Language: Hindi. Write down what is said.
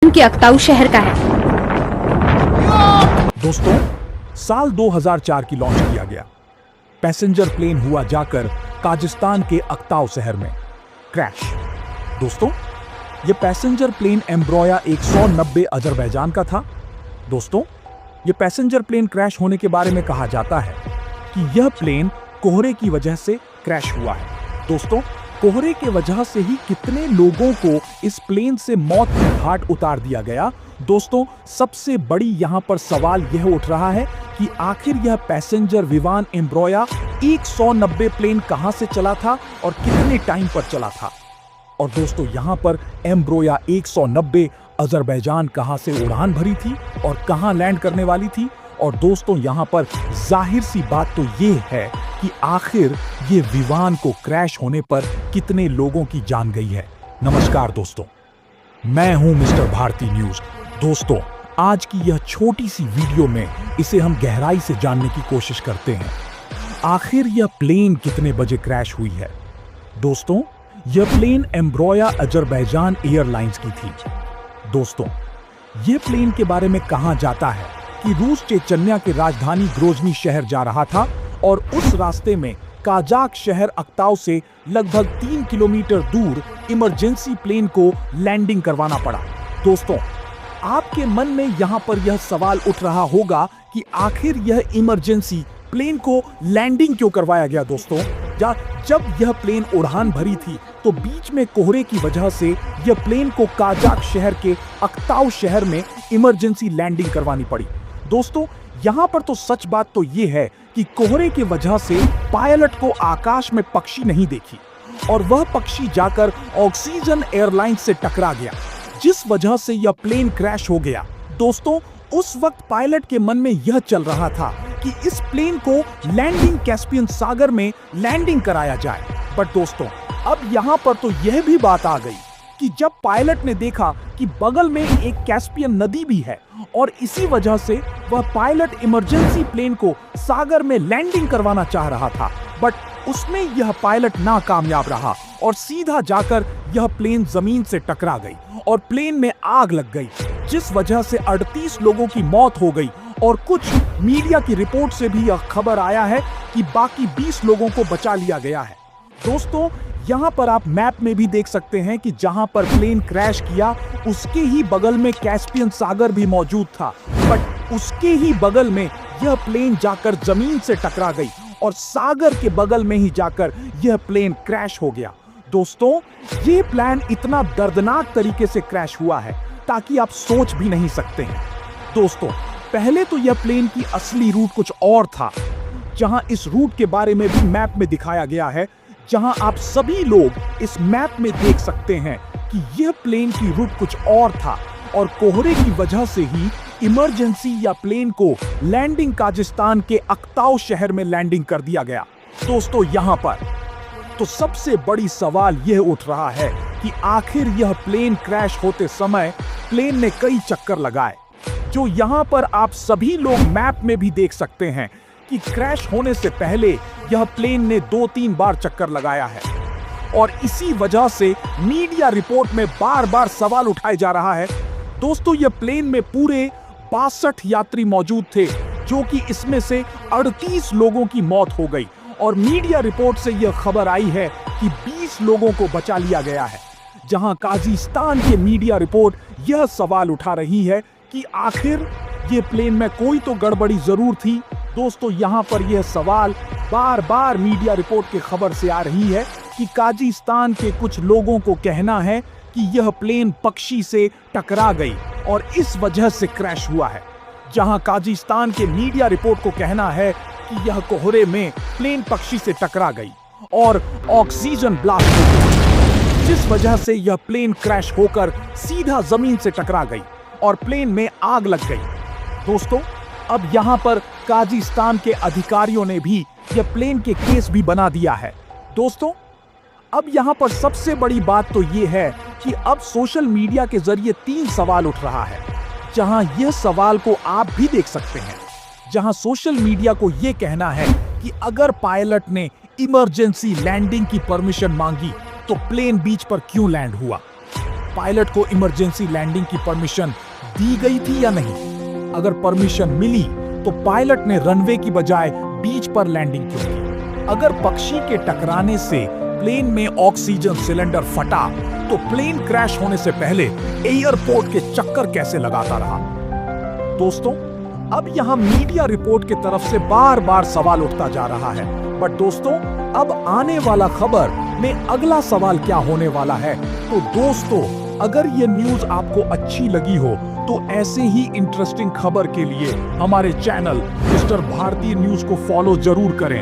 लैंडिंग के अक्ताऊ शहर का है। दोस्तों, साल 2004 की लॉन्च किया गया पैसेंजर प्लेन हुआ जाकर काजिस्तान के अक्ताऊ शहर में क्रैश। दोस्तों, यह पैसेंजर प्लेन एम्ब्रोया 190 अजरबैजान का था। दोस्तों, यह पैसेंजर प्लेन क्रैश होने के बारे में कहा जाता है कि यह प्लेन कोहरे की वजह से क्रैश हुआ है। दोस्तों, कोहरे के वजह से ही कितने लोगों को इस प्लेन से मौत की घाट उतार दिया गया। दोस्तों, सबसे बड़ी यहां पर सवाल यह उठ रहा है कि आखिर यह पैसेंजर विमान एम्ब्रोया 190 प्लेन कहां से चला था और कितने टाइम पर चला था। और दोस्तों, यहां पर एम्ब्रोया 190 अजरबैजान कहां से उड़ान भरी थी और कहां लैंड करने वाली थी। और दोस्तों, यहां पर जाहिर सी बात तो यह है कि आखिर ये विमान को क्रैश होने पर कितने लोगों की जान गई है। नमस्कार दोस्तों, मैं हूं मिस्टर भारती न्यूज। दोस्तों, आज की यह छोटी सी वीडियो में इसे हम गहराई से जानने की कोशिश करते हैं। आखिर यह प्लेन कितने बजे क्रैश हुई है। दोस्तों, यह प्लेन एम्ब्रोया अजरबैजान एयरलाइंस की थी। दोस्तों, यह प्लेन के बारे में कहा जाता है कि रूस चेचन्या के राजधानी ग्रोजनी शहर जा रहा था और उस रास्ते में काजाक शहर अक्ताऊ से लगभग 3 किलोमीटर दूर इमरजेंसी प्लेन को लैंडिंग करवाना पड़ा। दोस्तों, आपके मन में यहां पर यह सवाल उठ रहा होगा कि आखिर यह इमरजेंसी प्लेन को लैंडिंग क्यों करवाया गया। दोस्तों, जब यह प्लेन उड़ान भरी थी तो बीच में कोहरे की वजह से यह प्लेन को काजाक शहर के अक्ताऊ शहर में इमरजेंसी लैंडिंग करवानी पड़ी। दोस्तों, यहां पर तो सच बात तो यह है कि कोहरे की वजह से पायलट को आकाश में पक्षी नहीं देखी और वह पक्षी जाकर ऑक्सीजन एयरलाइंस से टकरा गया, जिस वजह से यह प्लेन क्रैश हो गया। दोस्तों, उस वक्त पायलट के मन में यह चल रहा था कि इस प्लेन को लैंडिंग कैस्पियन सागर में लैंडिंग कराया जाए। बट दोस्तों, अब यहां पर तो यह भी बात आ गई कि जब पायलट ने देखा कि बगल में एक कैस्पियन नदी भी है और इसी वजह से वह पायलट इमरजेंसी प्लेन को सागर में लैंडिंग करवाना चाह रहा था, बट उसमें यह पायलट नाकामयाब रहा और सीधा जाकर यह प्लेन जमीन से टकरा गई और प्लेन में आग लग गई, जिस वजह से 38 लोगों की मौत हो गई। और कुछ मीडिया की रिपोर्ट से भी यह खबर आया है कि बाकी 20 लोगों को बचा लिया गया है। दोस्तों, यहाँ पर आप मैप में भी देख सकते हैं कि जहां पर प्लेन क्रैश किया उसके ही बगल में कैस्पियन सागर भी मौजूद था, बट उसके ही बगल में यह प्लेन जाकर जमीन से टकरा गई और सागर के बगल में ही जाकर यह प्लेन क्रैश हो गया। दोस्तों, ये प्लेन इतना दर्दनाक तरीके से क्रैश हुआ है ताकि आप सोच भी नहीं सकते हैं। दोस्तों, पहले तो यह प्लेन की असली रूट कुछ और था, जहां इस रूट के बारे में भी मैप में दिखाया गया है, जहां आप सभी लोग इस मैप में देख सकते हैं कि यह प्लेन की रूट कुछ और था और कोहरे की वजह से ही इमरजेंसी या प्लेन को लैंडिंग काजिस्तान के अक्ताऊ शहर में लैंडिंग कर दिया गया। दोस्तों, यहां पर तो सबसे बड़ी सवाल यह उठ रहा है कि आखिर यह प्लेन क्रैश होते समय प्लेन ने कई चक्कर लगाए, जो यहां पर आप सभी लोग मैप में भी देख सकते हैं कि क्रैश होने से पहले यह प्लेन ने 2-3 बार चक्कर लगाया है। और इसी वजह से मीडिया रिपोर्ट में बार बार सवाल उठाया जा रहा है। दोस्तों, यह प्लेन में पूरे 62 यात्री मौजूद थे, जो कि इसमें से 38 लोगों की मौत हो गई और मीडिया रिपोर्ट से यह खबर आई है कि 20 लोगों को बचा लिया गया है। जहां काजिस्तान के मीडिया रिपोर्ट यह सवाल उठा रही है कि आखिर ये प्लेन में कोई तो गड़बड़ी जरूर थी। दोस्तों, यहां पर यह सवाल बार बार मीडिया रिपोर्ट की खबर से आ रही है कि काजिस्तान के कुछ लोगों को कहना है कि यह प्लेन पक्षी से टकरा गई और इस वजह से क्रैश हुआ है, जहां काजिस्तान के मीडिया रिपोर्ट को कहना है कि यह कोहरे में प्लेन पक्षी से टकरा गई और ऑक्सीजन ब्लास्ट हो गई, जिस वजह से यह प्लेन क्रैश होकर सीधा जमीन से टकरा गई और प्लेन में आग लग गई। दोस्तों, अब यहां पर काजिस्तान के अधिकारियों ने भी यह प्लेन के केस भी बना दिया है। दोस्तों, अब यहां पर सबसे बड़ी बात तो यह है कि अब सोशल मीडिया के जरिए 3 सवाल उठ रहा है, जहां यह सवाल को आप भी देख सकते हैं, जहां सोशल मीडिया को यह कहना है कि अगर पायलट ने इमरजेंसी लैंडिंग की परमिशन मांगी तो प्लेन बीच पर क्यों लैंड हुआ। पायलट को इमरजेंसी लैंडिंग की परमिशन दी गई थी या नहीं? अगर परमिशन मिली तो पायलट ने रनवे की बजाय बीच पर लैंडिंग क्यों की? अगर पक्षी के टकराने से प्लेन में ऑक्सीजन सिलेंडर फटा तो प्लेन क्रैश होने से पहले एयरपोर्ट के चक्कर कैसे लगाता रहा? दोस्तों, अब यहां मीडिया रिपोर्ट की तरफ से बार बार सवाल उठता जा रहा है, बट दोस्तों अब आने वाला खबर में अगला सवाल क्या होने वाला है? तो दोस्तों, अगर ये न्यूज आपको अच्छी लगी हो तो ऐसे ही इंटरेस्टिंग खबर के लिए हमारे चैनल मिस्टर भारतीय न्यूज को फॉलो जरूर करें।